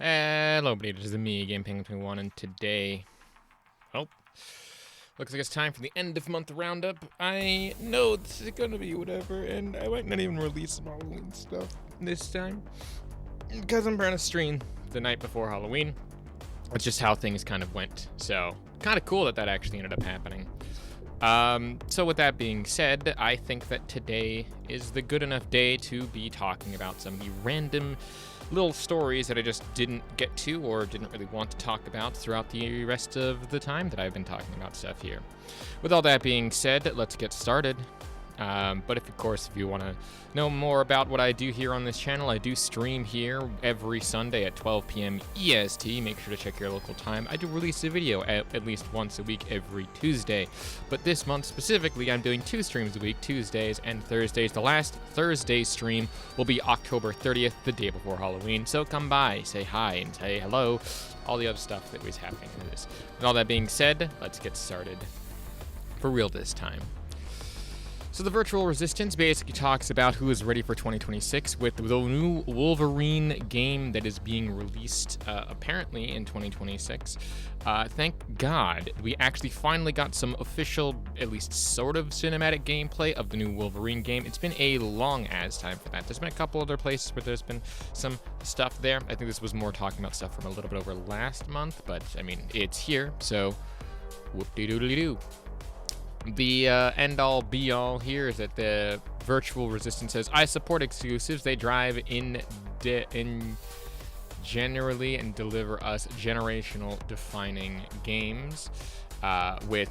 Hello, everybody. It is me, GamePenguin21, and today, well, looks like it's time for the end of month roundup. I know this is gonna be whatever, and I might not even release some Halloween stuff this time because I'm trying to stream the night before Halloween. It's just how things kind of went. So, kind of cool that that actually ended up happening. So with that being said, I think that today is the good enough day to be talking about some of the random little stories that I just didn't get to or didn't really want to talk about throughout the rest of the time that I've been talking about stuff here. With all that being said, let's get started. But of course, if you want to know more about what I do here on this channel, I do stream here every Sunday at 12 p.m. EST. Make sure to check your local time. I do release a video at least once a week every Tuesday. But this month specifically, I'm doing 2 streams a week, Tuesdays and Thursdays. The last Thursday stream will be October 30th, the day before Halloween. So come by, say hi, and say hello. All the other stuff that was happening in this. With all that being said, let's get started. For real this time. So the Virtual Resistance basically talks about who is ready for 2026 with the new Wolverine game that is being released apparently in 2026. Thank God we actually finally got some official, at least sort of cinematic gameplay of the new Wolverine game. It's been a long ass time for that. There's been a couple other places where there's been some stuff there. I think this was more talking about stuff from a little bit over last month, but I mean, it's here, so whoop-de-doodly-doo. The end-all be-all here is that the Virtual Resistance says, I support exclusives. They drive in generally and deliver us generational defining games, with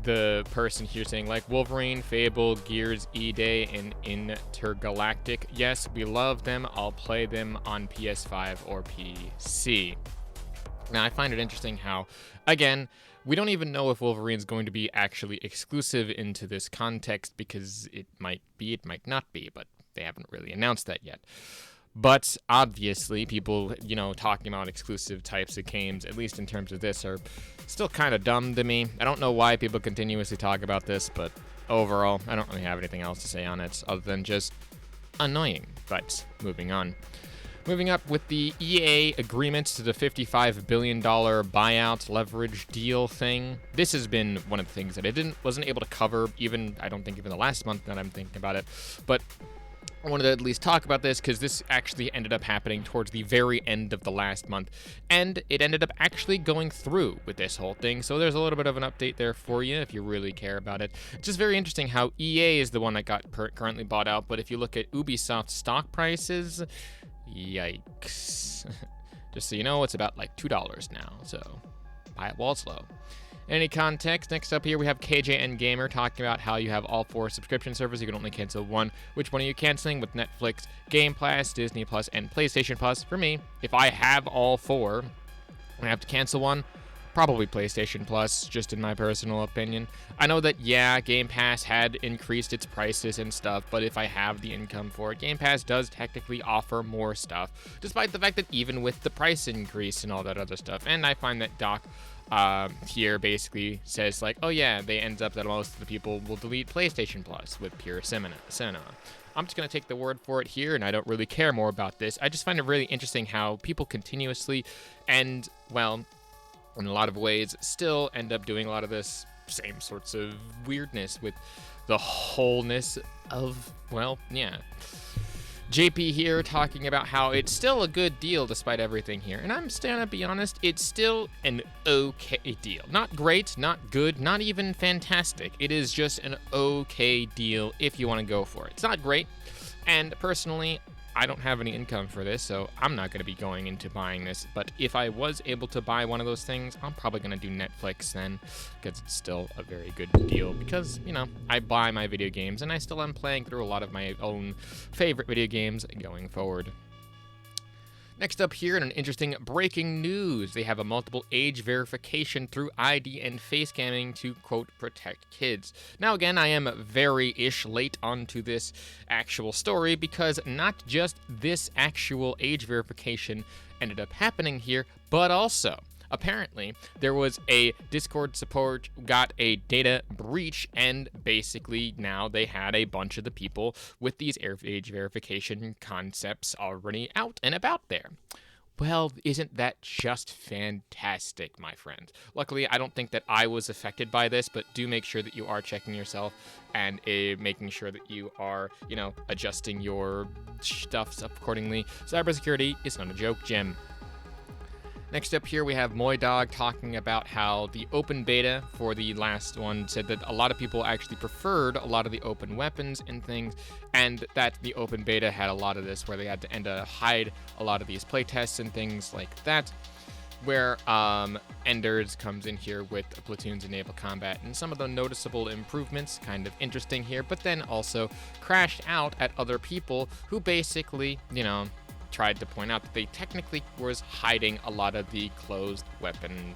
the person here saying, like Wolverine, Fable, Gears, E-Day, and Intergalactic. Yes, we love them. I'll play them on PS5 or PC. Now, I find it interesting how, again, we don't even know if Wolverine's going to be actually exclusive into this context because it might be, it might not be, but they haven't really announced that yet. But obviously, people, you know, talking about exclusive types of games, at least in terms of this, are still kind of dumb to me. I don't know why people continuously talk about this, but overall, I don't really have anything else to say on it other than just annoying. But moving on. Moving up with the EA agreement to the $55 billion buyout leverage deal thing. This has been one of the things that I wasn't able to cover, I don't think even the last month that I'm thinking about it. But I wanted to at least talk about this because this actually ended up happening towards the very end of the last month. And it ended up actually going through with this whole thing. So there's a little bit of an update there for you if you really care about it. It's just very interesting how EA is the one that got currently bought out. But if you look at Ubisoft's stock prices, yikes. Just so you know, it's about like $2 now, so buy it while it's low. Any context? Next up here, we have KJN Gamer talking about how you have all 4 subscription services. You can only cancel one. Which one are you canceling? With Netflix, Game Pass, Disney Plus, and PlayStation Plus. For me, if I have all 4 and I have to cancel one, probably PlayStation Plus, just in my personal opinion. I know that, yeah, Game Pass had increased its prices and stuff, but if I have the income for it, Game Pass does technically offer more stuff, despite the fact that even with the price increase and all that other stuff. And I find that Doc here basically says, like, oh yeah, they end up that most of the people will delete PlayStation Plus with pure cinema. I'm just going to take the word for it here, and I don't really care more about this. I just find it really interesting how people continuously and, well, in a lot of ways, still end up doing a lot of this same sorts of weirdness with the wholeness of, well, yeah. JP here talking about how it's still a good deal despite everything here. And I'm still gonna be honest, it's still an okay deal. Not great, not good, not even fantastic. It is just an okay deal if you want to go for it. It's not great, and personally, I don't have any income for this, so I'm not going to be going into buying this. But if I was able to buy one of those things, I'm probably going to do Netflix then, because it's still a very good deal. Because, you know, I buy my video games, and I still am playing through a lot of my own favorite video games going forward. Next up here, in an interesting breaking news, they have a multiple age verification through ID and face scanning to, quote, protect kids. Now, again, I am very-ish late onto this actual story because not just this actual age verification ended up happening here, but also apparently there was a Discord support got a data breach, and basically now they had a bunch of the people with these age verification concepts already out and about there. Well, isn't that just fantastic, my friend? Luckily, I don't think that I was affected by this, but do make sure that you are checking yourself and making sure that you are, adjusting your stuff accordingly. Cybersecurity is not a joke, Jim. Next up here, we have Moydog talking about how the open beta for the last one said that a lot of people actually preferred a lot of the open weapons and things, and that the open beta had a lot of this where they had to hide a lot of these playtests and things like that, where Enders comes in here with platoons enable combat and some of the noticeable improvements, kind of interesting here, but then also crashed out at other people who basically, tried to point out that they technically was hiding a lot of the closed weapon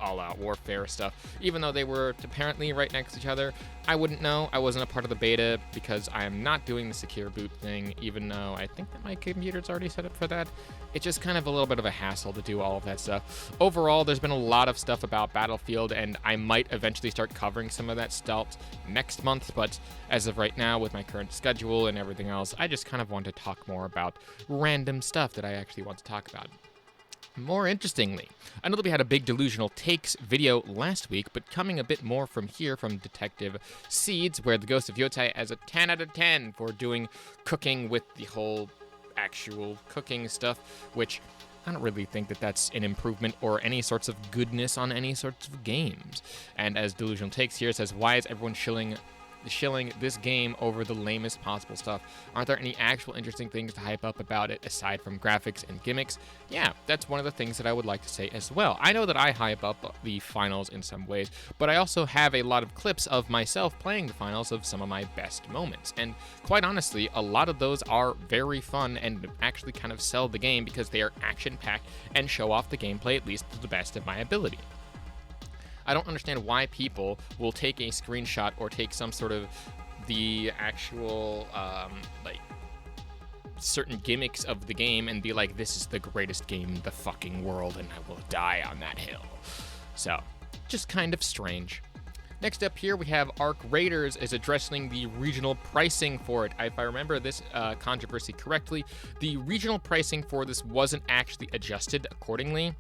all-out warfare stuff, even though they were apparently right next to each other. I wouldn't know. I wasn't a part of the beta because I am not doing the secure boot thing, even though I think that my computer's already set up for that. It's just kind of a little bit of a hassle to do all of that stuff. Overall, there's been a lot of stuff about Battlefield, and I might eventually start covering some of that stuff next month, but as of right now, with my current schedule and everything else, I just kind of want to talk more about random stuff that I actually want to talk about. More interestingly, I know that we had a big delusional takes video last week, but coming a bit more from here from Detective Seeds, where the Ghost of Yotai has a 10 out of 10 for doing cooking with the whole actual cooking stuff, which I don't really think that that's an improvement or any sorts of goodness on any sorts of games. And as Delusional Takes here says, why is everyone shilling this game over the lamest possible stuff? Aren't there any actual interesting things to hype up about it aside from graphics and gimmicks? Yeah, that's one of the things that I would like to say as well. I know that I hype up the finals in some ways, but I also have a lot of clips of myself playing the finals of some of my best moments, and quite honestly, a lot of those are very fun and actually kind of sell the game because they are action-packed and show off the gameplay at least to the best of my ability. I don't understand why people will take a screenshot or take some sort of the actual, certain gimmicks of the game and be like, this is the greatest game in the fucking world and I will die on that hill. So, just kind of strange. Next up here, we have Arc Raiders is addressing the regional pricing for it. If I remember this controversy correctly, the regional pricing for this wasn't actually adjusted accordingly.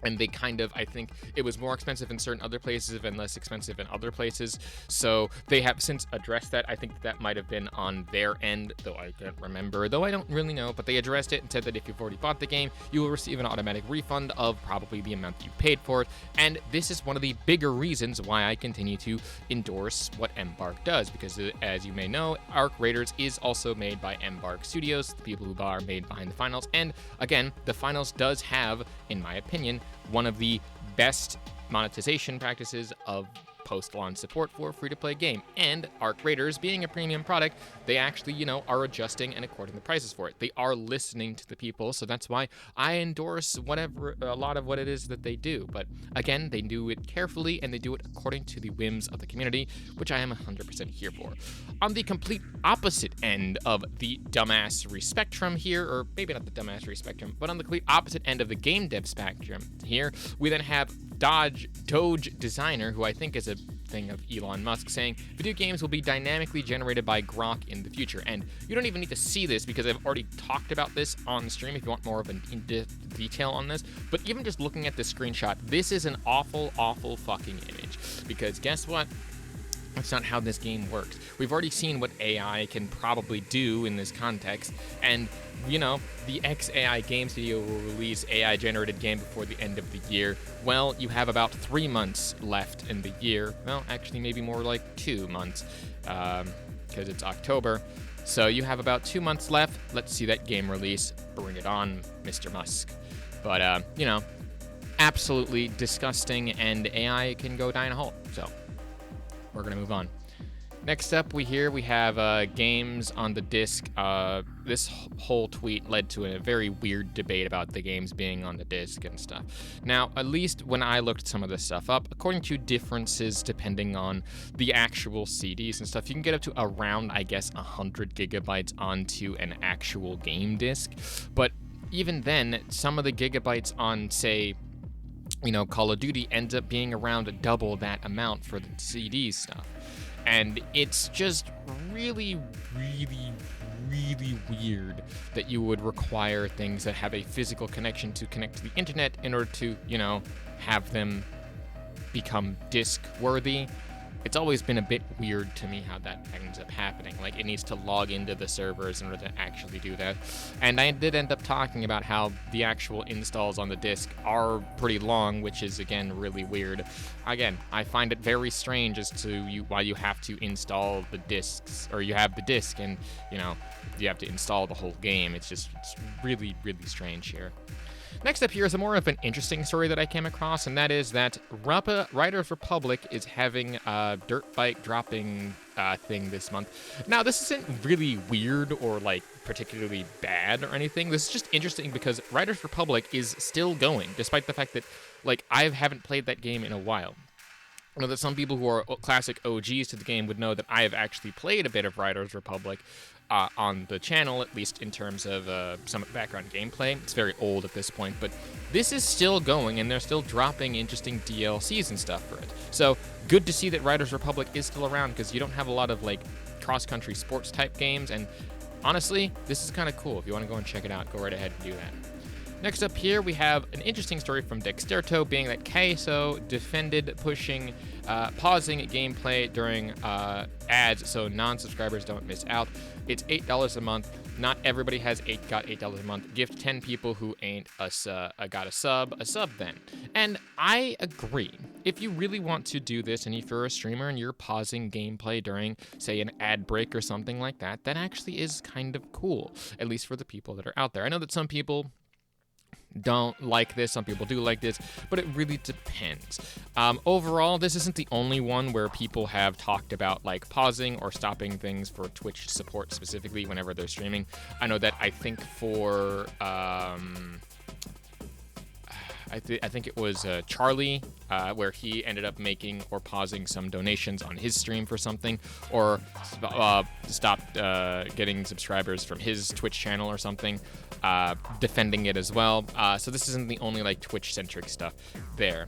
And they I think it was more expensive in certain other places and less expensive in other places. So they have since addressed that. I think that might have been on their end, though I can't remember, though I don't really know. But they addressed it and said that if you've already bought the game, you will receive an automatic refund of probably the amount that you paid for it. And this is one of the bigger reasons why I continue to endorse what Embark does, because as you may know, Arc Raiders is also made by Embark Studios, the people who are made behind the finals. And again, the finals does have, in my opinion, one of the best monetization practices of post-launch support for a free-to-play game. And Arc Raiders, being a premium product, they actually, are adjusting and according the prices for it. They are listening to the people, so that's why I endorse a lot of what it is that they do. But again, they do it carefully and they do it according to the whims of the community, which I am 100% here for. On the complete opposite end of the dumbassery spectrum here, or maybe not the dumbassery spectrum, but on the complete opposite end of the game dev spectrum here, we then have Doge Designer, who I think is a thing of Elon Musk, saying video games will be dynamically generated by Grok in the future. And you don't even need to see this because I've already talked about this on stream if you want more of an detail on this. But even just looking at this screenshot, this is an awful, awful fucking image. Because guess what? That's not how this game works. We've already seen what AI can probably do in this context, and the XAI game studio will release AI-generated game before the end of the year. Well, you have about 3 months left in the year. Well, actually, maybe more like 2 months, because it's October. So you have about 2 months left. Let's see that game release. Bring it on, Mr. Musk. But, absolutely disgusting, and AI can go die in a hole. So we're going to move on. Next up, we have games on the disc. This whole tweet led to a very weird debate about the games being on the disc and stuff. Now, at least when I looked some of this stuff up, according to differences depending on the actual CDs and stuff, you can get up to around, I guess, 100 gigabytes onto an actual game disc. But even then, some of the gigabytes on, say, Call of Duty ends up being around double that amount for the CD stuff. And it's just really, really, really weird that you would require things that have a physical connection to connect to the internet in order to, have them become disk worthy. It's always been a bit weird to me how that ends up happening. Like, it needs to log into the servers in order to actually do that. And I did end up talking about how the actual installs on the disk are pretty long, which is, again, really weird. Again, I find it very strange as to why you have to install the disks, or you have the disk and, you have to install the whole game. It's really, really strange here. Next up here is a more of an interesting story that I came across, and that is that Riders Republic is having a dirt bike dropping thing this month. Now, this isn't really weird or, particularly bad or anything. This is just interesting because Riders Republic is still going, despite the fact that, I haven't played that game in a while. I know that some people who are classic OGs to the game would know that I have actually played a bit of Riders Republic on the channel, at least in terms of some background gameplay. It's very old at this point, but this is still going, and they're still dropping interesting DLCs and stuff for it. So good to see that Riders Republic is still around, because you don't have a lot of cross-country sports type games, and honestly, this is kind of cool. If you want to go and check it out, go right ahead and do that. Next up here, we have an interesting story from Dexterto, being that KSO defended pausing gameplay during ads so non-subscribers don't miss out. It's $8 a month. Not everybody got $8 a month. Gift 10 people who ain't got a sub then. And I agree. If you really want to do this, and if you're a streamer and you're pausing gameplay during, say, an ad break or something like that, that actually is kind of cool, at least for the people that are out there. I know that some people don't like this, some people do like this, but it really depends. Overall, this isn't the only one where people have talked about pausing or stopping things for Twitch support specifically whenever they're streaming. I know that I think for I think it was Charlie, where he ended up making or pausing some donations on his stream for something, or stopped getting subscribers from his Twitch channel or something, defending it as well. So this isn't the only Twitch-centric stuff there.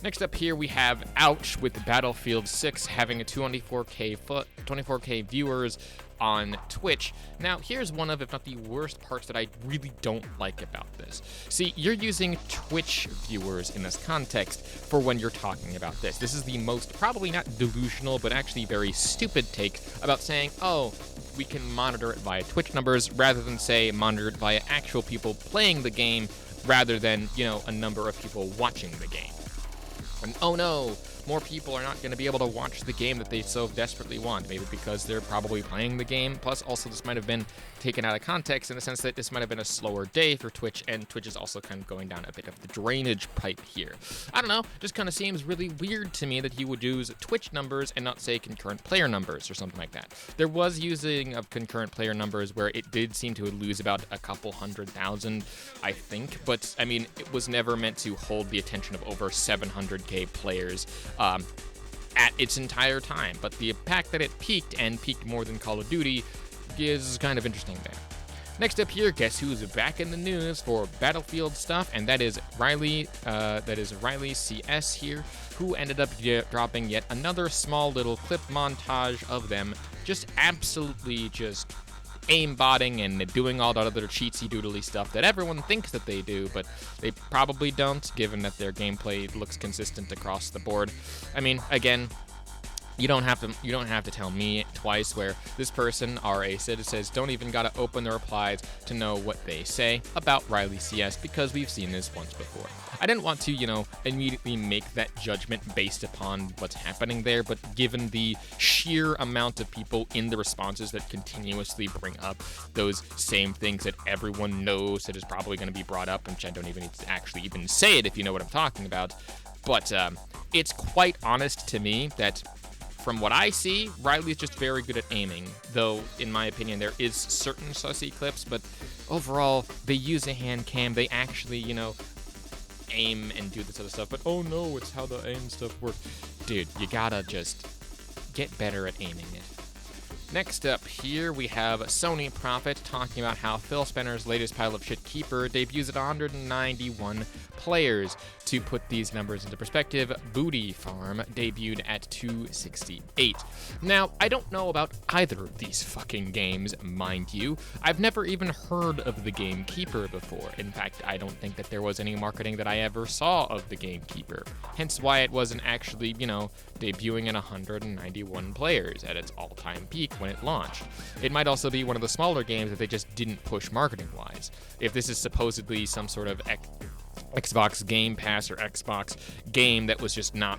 Next up here, we have Ouch with Battlefield 6 having a 24K viewers on Twitch. Now, here's one of, if not the worst parts that I really don't like about this. See, you're using Twitch viewers in this context for when you're talking about this. This is the most, probably not delusional, but actually very stupid take about saying, oh, we can monitor it via Twitch numbers rather than, say, monitor it via actual people playing the game rather than, a number of people watching the game. And oh no, more people are not going to be able to watch the game that they so desperately want, maybe because they're probably playing the game. Plus, also, this might have been taken out of context in the sense that this might have been a slower day for Twitch, and Twitch is also kind of going down a bit of the drainage pipe here. I don't know, just kind of seems really weird to me that he would use Twitch numbers and not, say, concurrent player numbers or something like that. There was using of concurrent player numbers where it did seem to lose about a couple 100,000, I think, but, I mean, it was never meant to hold the attention of over 700k players at its entire time, but the fact that it peaked more than Call of Duty is kind of interesting there. Next up here, guess who's back in the news for Battlefield stuff, and that is Riley CS here, who ended up dropping yet another small little clip montage of them just absolutely just aimbotting and doing all that other cheatsy doodly stuff that everyone thinks that they do, but they probably don't, given that their gameplay looks consistent across the board. I mean, again, you don't have to tell me twice where this person, RA says, don't even gotta open the replies to know what they say about Riley CS, because we've seen this once before. I didn't want to, immediately make that judgment based upon what's happening there, but given the sheer amount of people in the responses that continuously bring up those same things that everyone knows that is probably going to be brought up, which I don't even need to actually even say it if you know what I'm talking about, but it's quite honest to me that from what I see, Riley's just very good at aiming, though, in my opinion, there is certain sussy clips, but overall, they use a hand cam, they actually, aim and do this other stuff, but oh no, it's how the aim stuff works. Dude, you gotta just get better at aiming it. Next up here, we have Sony Prophet talking about how Phil Spencer's latest pile of shit Keeper debuts at 191 players. To put these numbers into perspective, Booty Farm debuted at 268. Now, I don't know about either of these fucking games, mind you. I've never even heard of the game Keeper before. In fact, I don't think that there was any marketing that I ever saw of the game Keeper. Hence why it wasn't actually, debuting at 191 players at its all-time peak when it launched. It might also be one of the smaller games that they just didn't push marketing-wise. If this is supposedly some sort of Xbox Game Pass or Xbox game that was just not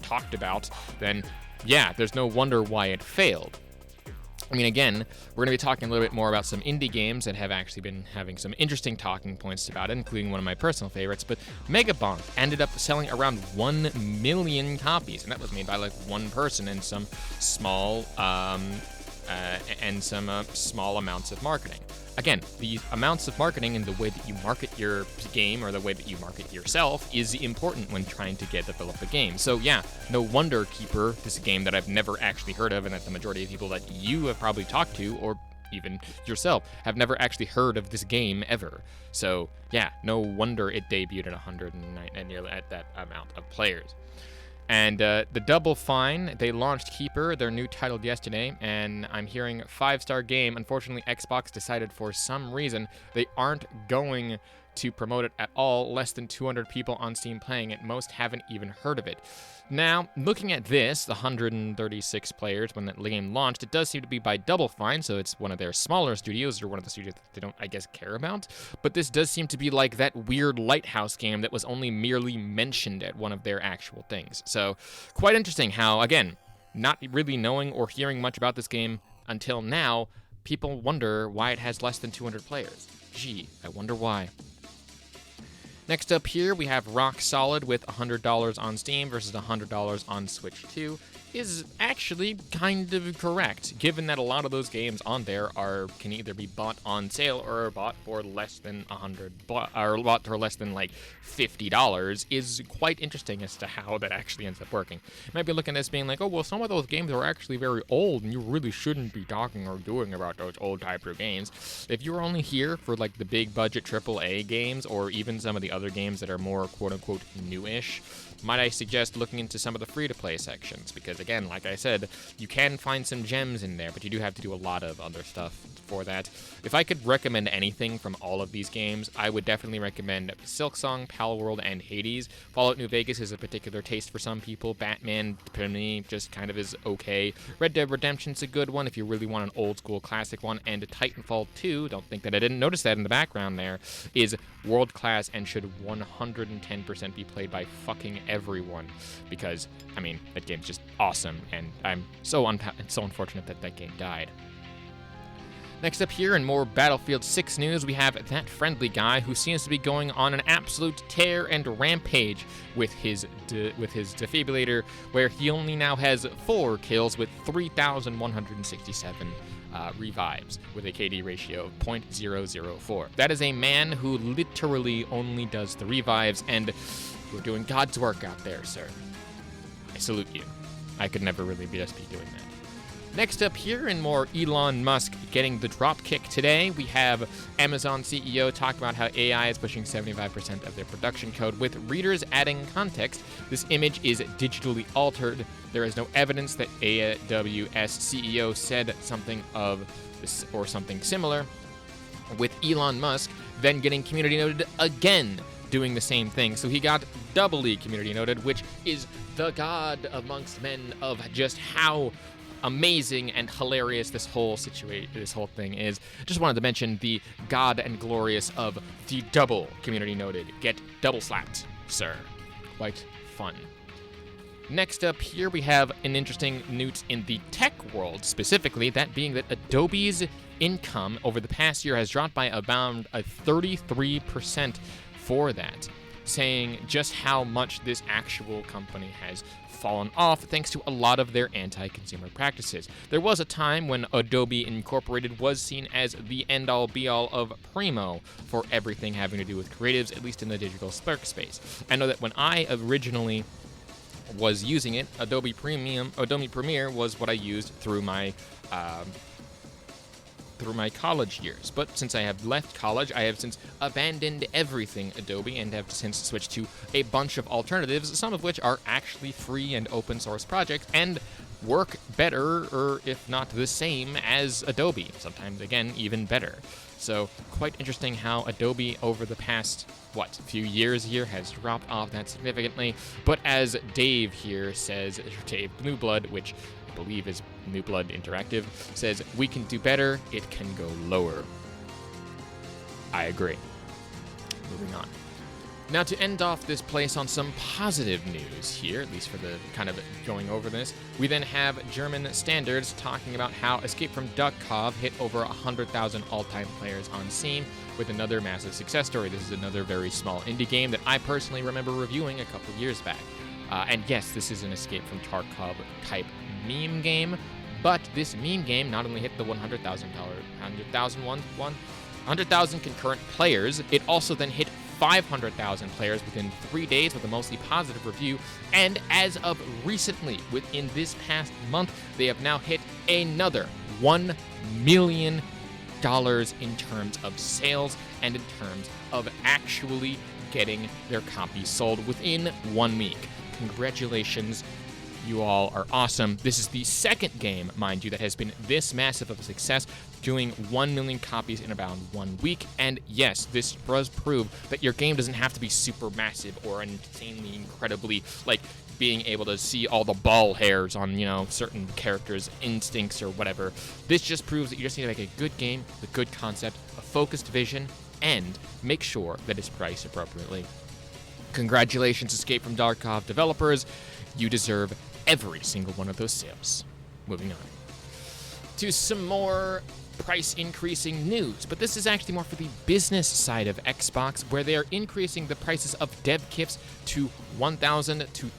talked about, then yeah, there's no wonder why it failed. I mean, again, we're going to be talking a little bit more about some indie games that have actually been having some interesting talking points about it, including one of my personal favorites, but Megabonk ended up selling around 1 million copies, and that was made by like one person and some small small amounts of marketing. Again, the amounts of marketing and the way that you market your game or the way that you market yourself is important when trying to develop a game. So yeah, no wonder Keeper, this is a game that I've never actually heard of and that the majority of people that you have probably talked to or even yourself have never actually heard of this game ever. So yeah, no wonder it debuted at 109 and nearly at that amount of players. And the Double Fine, they launched Keeper, their new title, yesterday, and I'm hearing 5-star game. Unfortunately, Xbox decided for some reason they aren't going to promote it at all. Less than 200 people on Steam playing it. Most haven't even heard of it. Now, looking at this, the 136 players when that game launched, it does seem to be by Double Fine, so it's one of their smaller studios, or one of the studios that they don't, I guess, care about. But this does seem to be like that weird Lighthouse game that was only merely mentioned at one of their actual things. So, quite interesting how, again, not really knowing or hearing much about this game until now, people wonder why it has less than 200 players. Gee, I wonder why. Next up here, we have Rock Solid with $100 on Steam versus $100 on Switch 2. Is actually kind of correct, given that a lot of those games on there can either be bought on sale or bought for less than bought for less than like $50. Is quite interesting as to how that actually ends up working. You might be looking at this being like, oh well, some of those games are actually very old, and you really shouldn't be talking or doing about those old types of games. If you're only here for like the big budget AAA games, or even some of the other games that are more quote unquote newish, might I suggest looking into some of the free-to-play sections, because again, like I said, you can find some gems in there, but you do have to do a lot of other stuff for that. If I could recommend anything from all of these games, I would definitely recommend Silksong, Palworld, and Hades. Fallout New Vegas is a particular taste for some people. Batman, to me, just kind of is okay. Red Dead Redemption's a good one if you really want an old-school classic one, and Titanfall 2, don't think that I didn't notice that in the background there, is world-class and should 110% be played by fucking everyone, because, I mean, that game's just awesome, and I'm so unfortunate that that game died. Next up here, in more Battlefield 6 news, we have that friendly guy who seems to be going on an absolute tear and rampage with his defibrillator, where he only now has 4 kills with 3,167 revives, with a KD ratio of 0.004. That is a man who literally only does the revives, and you're doing God's work out there, sir. I salute you. I could never really be doing that. Next up here, in more Elon Musk getting the drop kick today, we have Amazon CEO talking about how AI is pushing 75% of their production code, with readers adding context. This image is digitally altered. There is no evidence that AWS CEO said something of this or something similar, with Elon Musk then getting community noted again, doing the same thing. So he got doubly community noted, which is the god amongst men of just how amazing and hilarious this whole thing is. Just wanted to mention the god and glorious of the double community noted. Get double slapped, sir. Quite fun. Next up here, we have an interesting news in the tech world, specifically that being that Adobe's income over the past year has dropped by about a 33% for that, saying just how much this actual company has fallen off thanks to a lot of their anti-consumer practices. There was a time when Adobe Incorporated was seen as the end-all be-all of primo for everything having to do with creatives, at least in the digital spark space. I know that when I originally was using it. Adobe Premiere was what I used through my college years. But since I have left college, I have since abandoned everything Adobe and have since switched to a bunch of alternatives, some of which are actually free and open source projects and work better, or if not the same, as Adobe. Sometimes, again, even better. So quite interesting how Adobe over the past, few years here has dropped off that significantly. But as Dave here says, Dave Newblood, which I believe is Newblood Interactive, says, we can do better, it can go lower. I agree. Moving on. Now, to end off this place on some positive news here, at least for the kind of going over this, we then have German Standards talking about how Escape from Duckov hit over 100,000 all-time players on Steam with another massive success story. This is another very small indie game that I personally remember reviewing a couple years back. And yes, this is an Escape from Tarkov type meme game, but this meme game not only hit the 100,000 concurrent players, it also then hit 500,000 players within 3 days with a mostly positive review, and as of recently, within this past month, they have now hit another $1 million in terms of sales and in terms of actually getting their copies sold within 1 week. Congratulations. You all are awesome. This is the second game, mind you, that has been this massive of a success, doing 1 million copies in about 1 week. And yes, this does prove that your game doesn't have to be super massive or insanely incredibly, like, being able to see all the ball hairs on, certain characters' instincts or whatever. This just proves that you just need to make a good game, a good concept, a focused vision, and make sure that it's priced appropriately. Congratulations, Escape from Tarkov developers. You deserve every single one of those sales. Moving on to some more price increasing news, but this is actually more for the business side of Xbox, where they are increasing the prices of dev kits to $1,500 to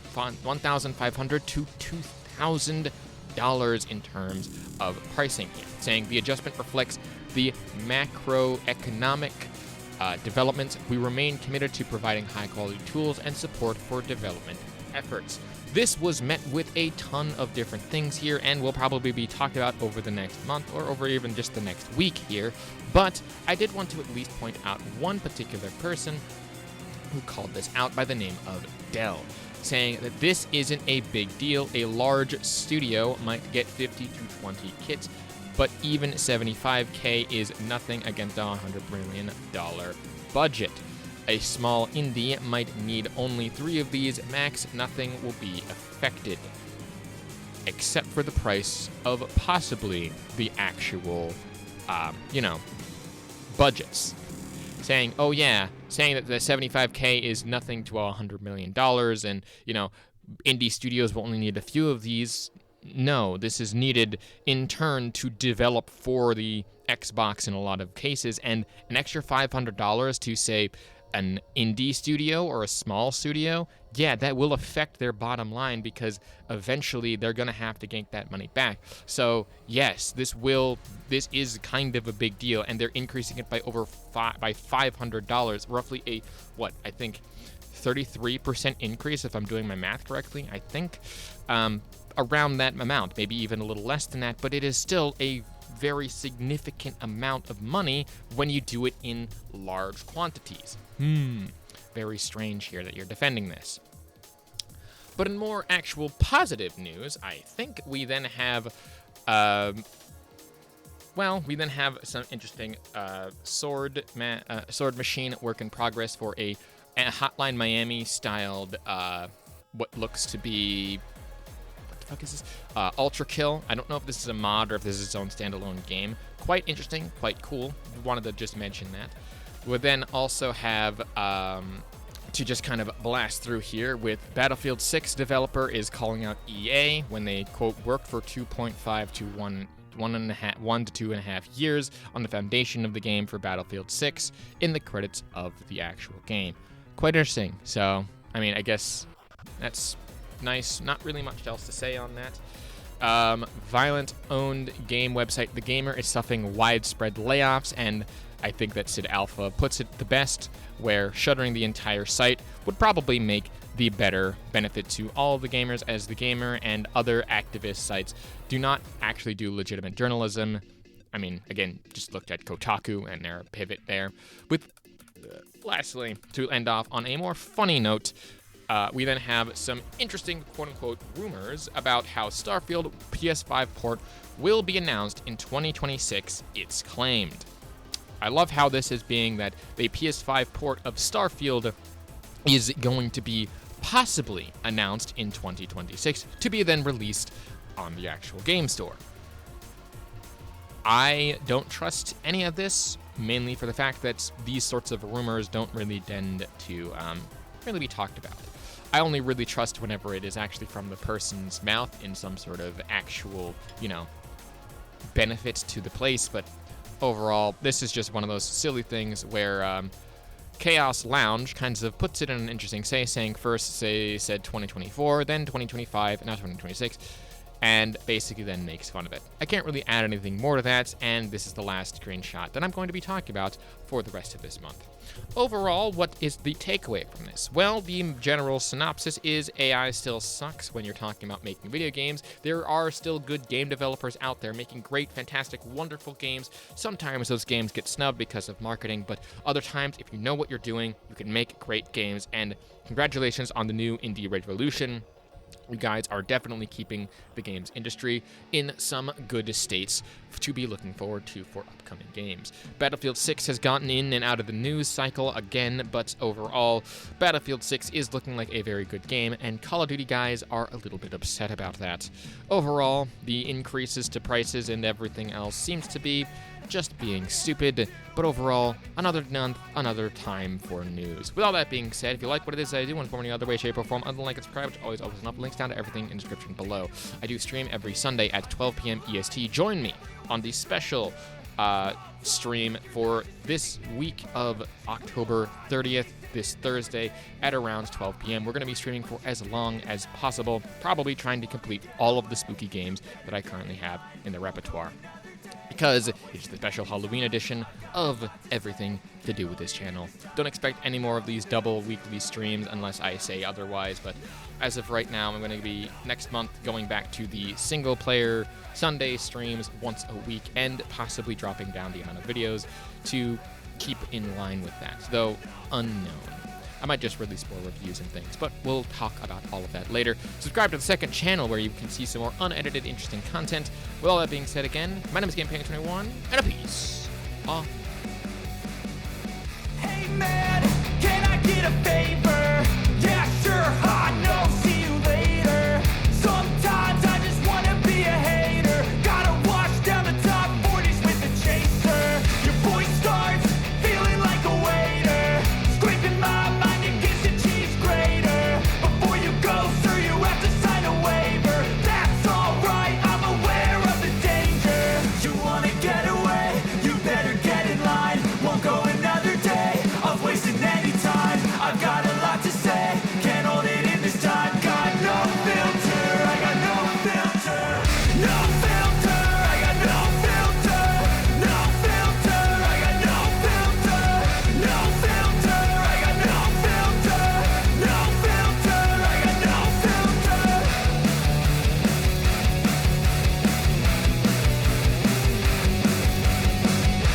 $2,000 in terms of pricing here, saying the adjustment reflects the macroeconomic developments. We remain committed to providing high-quality tools and support for development efforts. This was met with a ton of different things here and will probably be talked about over the next month or over even just the next week here, but I did want to at least point out one particular person who called this out by the name of Dell, saying that this isn't a big deal. A large studio might get 50 to 20 kits, but even $75K is nothing against a $100 million budget. A small indie might need only 3 of these, max. Nothing will be affected, except for the price of possibly the actual, budgets. Saying that the $75K is nothing to $100 million, and, indie studios will only need a few of these. No, this is needed in turn to develop for the Xbox in a lot of cases, and an extra $500 to, say, an indie studio or a small studio, that will affect their bottom line because eventually they're going to have to gank that money back. So yes, this is kind of a big deal, and they're increasing it by by $500, roughly a 33% increase if I'm doing my math correctly. I think around that amount, maybe even a little less than that, but it is still a very significant amount of money when you do it in large quantities. Very strange here that you're defending this. But in more actual positive news, I think we then have, some interesting sword machine work in progress for a Hotline Miami styled, what looks to be, what the fuck is this? Ultra Kill. I don't know if this is a mod or if this is its own standalone game. Quite interesting, quite cool. Wanted to just mention that. We'll then also have, to just kind of blast through here, with Battlefield 6 developer is calling out EA when they, quote, worked for 2.5 to 1 to 2.5 years on the foundation of the game for Battlefield 6 in the credits of the actual game. Quite interesting. So, I guess that's nice. Not really much else to say on that. Violent-owned game website The Gamer is suffering widespread layoffs, and I think that Sid Alpha puts it the best, where shuttering the entire site would probably make the better benefit to all the gamers, as the gamer and other activist sites do not actually do legitimate journalism. I mean, again, just looked at Kotaku and their pivot there. With lastly, to end off on a more funny note, we then have some interesting quote-unquote rumors about how Starfield PS5 port will be announced in 2026, it's claimed. I love how this is being that the PS5 port of Starfield is going to be possibly announced in 2026 to be then released on the actual game store. I don't trust any of this, mainly for the fact that these sorts of rumors don't really tend to really be talked about. I only really trust whenever it is actually from the person's mouth in some sort of actual, benefit to the place, but overall, this is just one of those silly things where Chaos Lounge kind of puts it in an interesting saying first said 2024, then 2025, now 2026, and basically then makes fun of it. I can't really add anything more to that, and this is the last screenshot that I'm going to be talking about for the rest of this month. Overall, what is the takeaway from this? Well, the general synopsis is AI still sucks when you're talking about making video games. There are still good game developers out there making great, fantastic, wonderful games. Sometimes those games get snubbed because of marketing, but other times, if you know what you're doing, you can make great games, and congratulations on the new indie revolution. You guys are definitely keeping the games industry in some good states to be looking forward to for upcoming games. Battlefield 6 has gotten in and out of the news cycle again, but overall, Battlefield 6 is looking like a very good game, and Call of Duty guys are a little bit upset about that. Overall, the increases to prices and everything else seems to be just being stupid, but overall, another month, another time for news. With all that being said, if you like what it is that I do, want to form any other way, shape, or form, other than like and subscribe, which always opens up links down to everything in the description below. I do stream every Sunday at 12 p.m. EST. Join me on the special stream for this week of October 30th, this Thursday at around 12 p.m. We're going to be streaming for as long as possible, probably trying to complete all of the spooky games that I currently have in the repertoire, because it's the special Halloween edition of everything to do with this channel. Don't expect any more of these double weekly streams unless I say otherwise, but as of right now, I'm going to be, next month, going back to the single-player Sunday streams once a week, and possibly dropping down the amount of videos to keep in line with that, though unknown. I might just release more reviews and things, but we'll talk about all of that later. Subscribe to the second channel where you can see some more unedited, interesting content. With all that being said again, my name is GamePang21, and a peace.